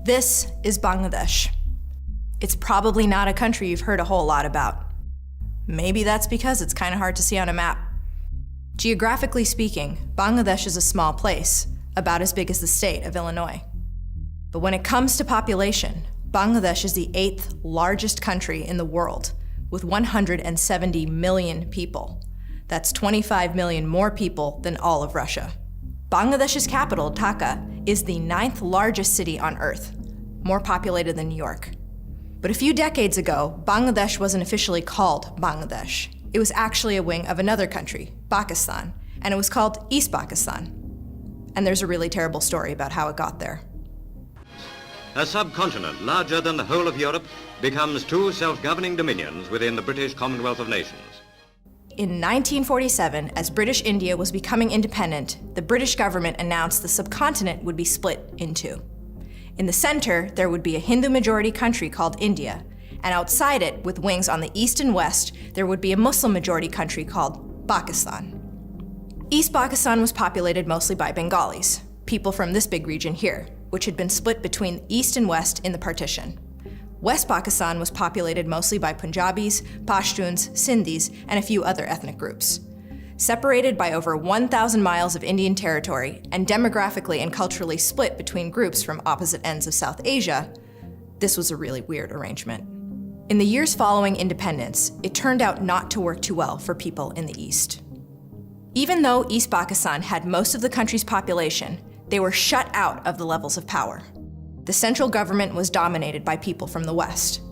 This is Bangladesh. It's probably not a country you've heard a whole lot about. Maybe that's because it's kind of hard to see on a map. Geographically speaking, Bangladesh is a small place, about as big as the state of Illinois. But when it comes to population, Bangladesh is the 8th largest country in the world, with 170 million people. That's 25 million more people than all of Russia. Bangladesh's capital, Dhaka, is the 9th largest city on Earth, more populated than New York. But a few decades ago, Bangladesh wasn't officially called Bangladesh. It was actually a wing of another country, Pakistan, and it was called East Pakistan. And there's a really terrible story about how it got there. A subcontinent larger than the whole of Europe becomes two self-governing dominions within the British Commonwealth of Nations. In 1947, as British India was becoming independent, the British government announced the subcontinent would be split in two. In the center, there would be a Hindu-majority country called India, and outside it, with wings on the east and west, there would be a Muslim-majority country called Pakistan. East Pakistan was populated mostly by Bengalis, people from this big region here, which had been split between east and west in the partition. West Pakistan was populated mostly by Punjabis, Pashtuns, Sindhis, and a few other ethnic groups. Separated by over 1,000 miles of Indian territory and demographically and culturally split between groups from opposite ends of South Asia, this was a really weird arrangement. In the years following independence, it turned out not to work too well for people in the East. Even though East Pakistan had most of the country's population, they were shut out of the levels of power. The central government was dominated by people from the West.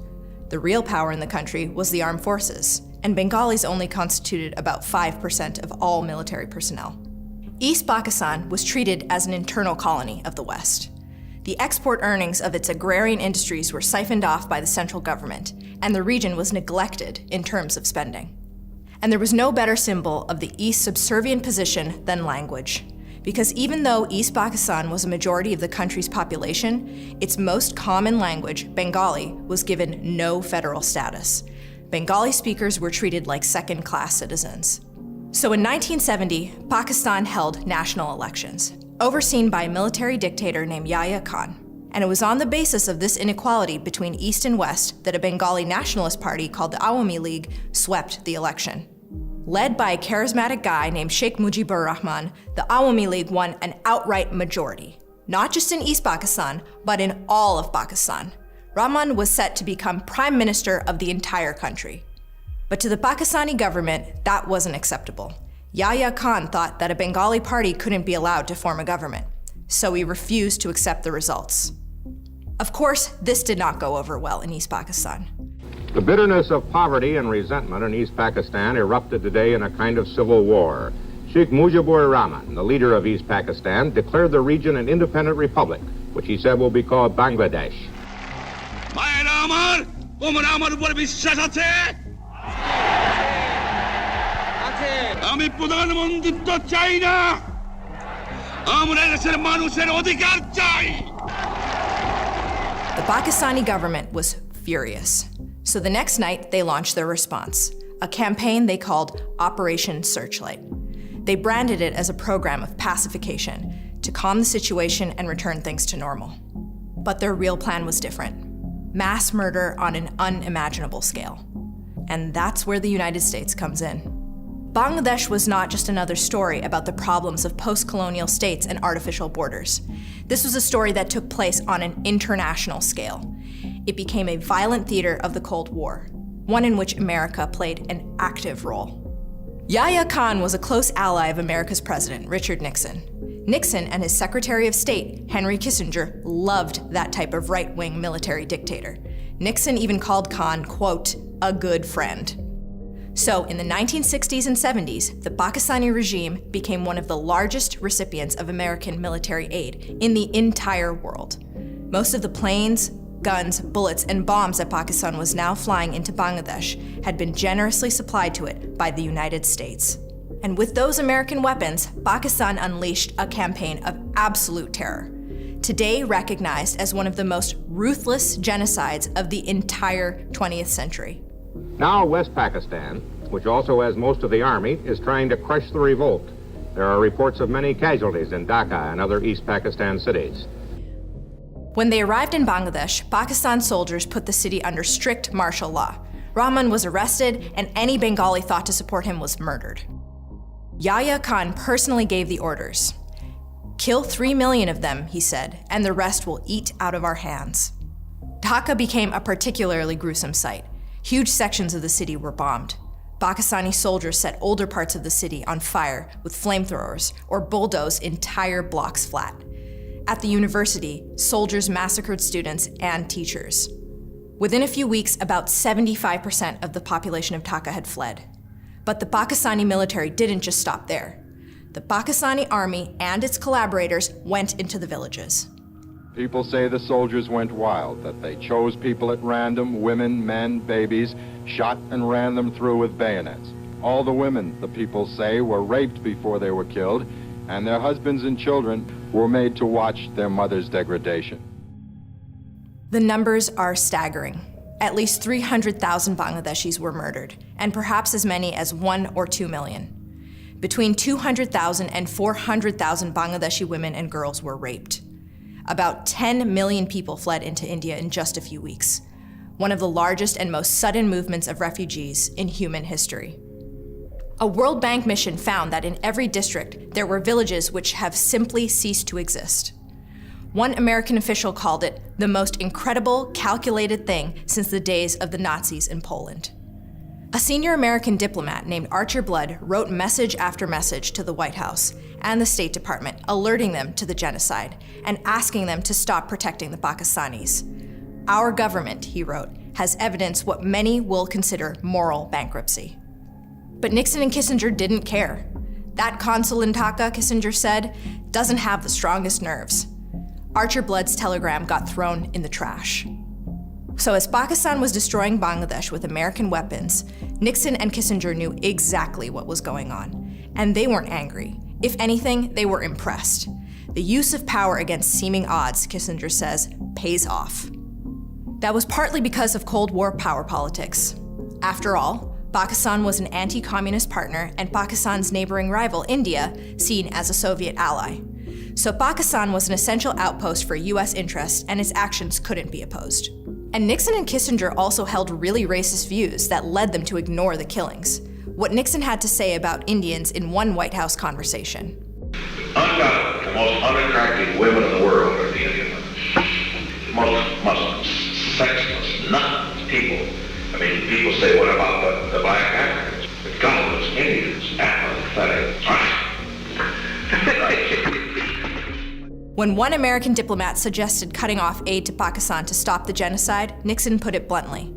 The real power in the country was the armed forces, and Bengalis only constituted about 5% of all military personnel. East Pakistan was treated as an internal colony of the West. The export earnings of its agrarian industries were siphoned off by the central government, and the region was neglected in terms of spending. And there was no better symbol of the East's subservient position than language. Because even though East Pakistan was a majority of the country's population, its most common language, Bengali, was given no federal status. Bengali speakers were treated like second-class citizens. So in 1970, Pakistan held national elections, overseen by a military dictator named Yahya Khan. And it was on the basis of this inequality between East and West that a Bengali nationalist party called the Awami League swept the election. Led by a charismatic guy named Sheikh Mujibur Rahman, the Awami League won an outright majority, not just in East Pakistan, but in all of Pakistan. Rahman was set to become prime minister of the entire country. But to the Pakistani government, that wasn't acceptable. Yahya Khan thought that a Bengali party couldn't be allowed to form a government, so he refused to accept the results. Of course, this did not go over well in East Pakistan. The bitterness of poverty and resentment in East Pakistan erupted today in a kind of civil war. Sheikh Mujibur Rahman, the leader of East Pakistan, declared the region an independent republic, which he said will be called Bangladesh. The Pakistani government was furious. So the next night, they launched their response, a campaign they called Operation Searchlight. They branded it as a program of pacification to calm the situation and return things to normal. But their real plan was different. Mass murder on an unimaginable scale. And that's where the United States comes in. Bangladesh was not just another story about the problems of post-colonial states and artificial borders. This was a story that took place on an international scale. It became a violent theater of the Cold War, one in which America played an active role. Yahya Khan was a close ally of America's president, Richard Nixon. Nixon and his Secretary of State, Henry Kissinger, loved that type of right-wing military dictator. Nixon even called Khan, quote, a good friend. So in the 1960s and 70s, the Pakistani regime became one of the largest recipients of American military aid in the entire world. Most of the planes, guns, bullets, and bombs that Pakistan was now flying into Bangladesh had been generously supplied to it by the United States. And with those American weapons, Pakistan unleashed a campaign of absolute terror, today recognized as one of the most ruthless genocides of the entire 20th century. Now West Pakistan, which also has most of the army, is trying to crush the revolt. There are reports of many casualties in Dhaka and other East Pakistan cities. When they arrived in Bangladesh, Pakistan soldiers put the city under strict martial law. Rahman was arrested, and any Bengali thought to support him was murdered. Yahya Khan personally gave the orders. "Kill 3 million of them," he said, "and the rest will eat out of our hands." Dhaka became a particularly gruesome sight. Huge sections of the city were bombed. Pakistani soldiers set older parts of the city on fire with flamethrowers or bulldozed entire blocks flat. At the university, soldiers massacred students and teachers. Within a few weeks, about 75% of the population of Dhaka had fled. But the Pakistani military didn't just stop there. The Pakistani army and its collaborators went into the villages. People say the soldiers went wild, that they chose people at random, women, men, babies, shot and ran them through with bayonets. All the women, the people say, were raped before they were killed, and their husbands and children were made to watch their mother's degradation. The numbers are staggering. At least 300,000 Bangladeshis were murdered, and perhaps as many as 1 or 2 million. Between 200,000 and 400,000 Bangladeshi women and girls were raped. About 10 million people fled into India in just a few weeks, one of the largest and most sudden movements of refugees in human history. A World Bank mission found that in every district, there were villages which have simply ceased to exist. One American official called it the most incredible, calculated thing since the days of the Nazis in Poland. A senior American diplomat named Archer Blood wrote message after message to the White House and the State Department, alerting them to the genocide and asking them to stop protecting the Pakistanis. "Our government," he wrote, "has evidenced what many will consider moral bankruptcy." But Nixon and Kissinger didn't care. "That consul in Dhaka," Kissinger said, "doesn't have the strongest nerves." Archer Blood's telegram got thrown in the trash. So as Pakistan was destroying Bangladesh with American weapons, Nixon and Kissinger knew exactly what was going on. And they weren't angry. If anything, they were impressed. The use of power against seeming odds, Kissinger says, pays off. That was partly because of Cold War power politics. After all, Pakistan was an anti-communist partner and Pakistan's neighboring rival, India, seen as a Soviet ally. So Pakistan was an essential outpost for US interests, and its actions couldn't be opposed. And Nixon and Kissinger also held really racist views that led them to ignore the killings. What Nixon had to say about Indians in one White House conversation. Undoubtedly, the most unattractive women in the world are the Indian women. Most Muslims, sexless, nuts people. I mean, people say, what about the black Africans? But God, those Indians, apathetic. When one American diplomat suggested cutting off aid to Pakistan to stop the genocide, Nixon put it bluntly,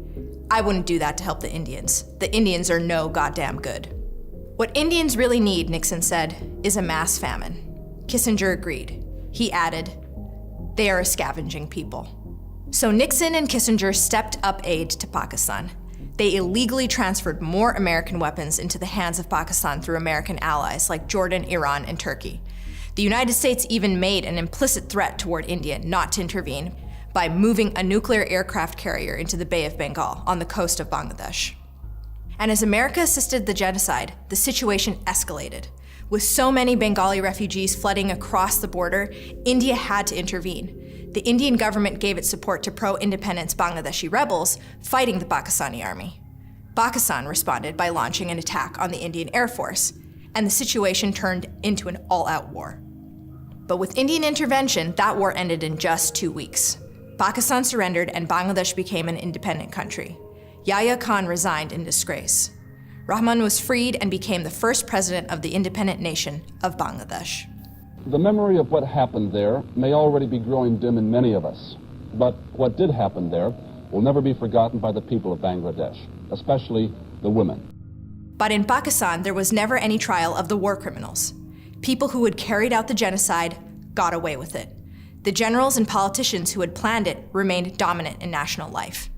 "I wouldn't do that to help the Indians. The Indians are no goddamn good." What Indians really need, Nixon said, is a mass famine. Kissinger agreed. He added, "They are a scavenging people." So Nixon and Kissinger stepped up aid to Pakistan. They illegally transferred more American weapons into the hands of Pakistan through American allies like Jordan, Iran, and Turkey. The United States even made an implicit threat toward India not to intervene by moving a nuclear aircraft carrier into the Bay of Bengal on the coast of Bangladesh. And as America assisted the genocide, the situation escalated. With so many Bengali refugees flooding across the border, India had to intervene. The Indian government gave its support to pro-independence Bangladeshi rebels fighting the Pakistani army. Pakistan responded by launching an attack on the Indian Air Force, and the situation turned into an all-out war. But with Indian intervention, that war ended in just 2 weeks. Pakistan surrendered and Bangladesh became an independent country. Yahya Khan resigned in disgrace. Rahman was freed and became the first president of the independent nation of Bangladesh. The memory of what happened there may already be growing dim in many of us, but what did happen there will never be forgotten by the people of Bangladesh, especially the women. But in Pakistan, there was never any trial of the war criminals. People who had carried out the genocide got away with it. The generals and politicians who had planned it remained dominant in national life.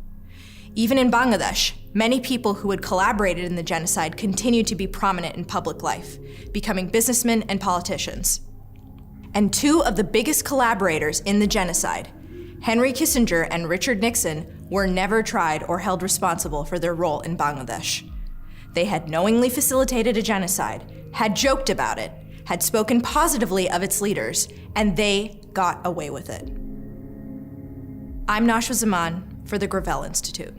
Even in Bangladesh, many people who had collaborated in the genocide continued to be prominent in public life, becoming businessmen and politicians. And two of the biggest collaborators in the genocide, Henry Kissinger and Richard Nixon, were never tried or held responsible for their role in Bangladesh. They had knowingly facilitated a genocide, had joked about it, had spoken positively of its leaders, and they got away with it. I'm Nashwa Zaman for the Gravel Institute.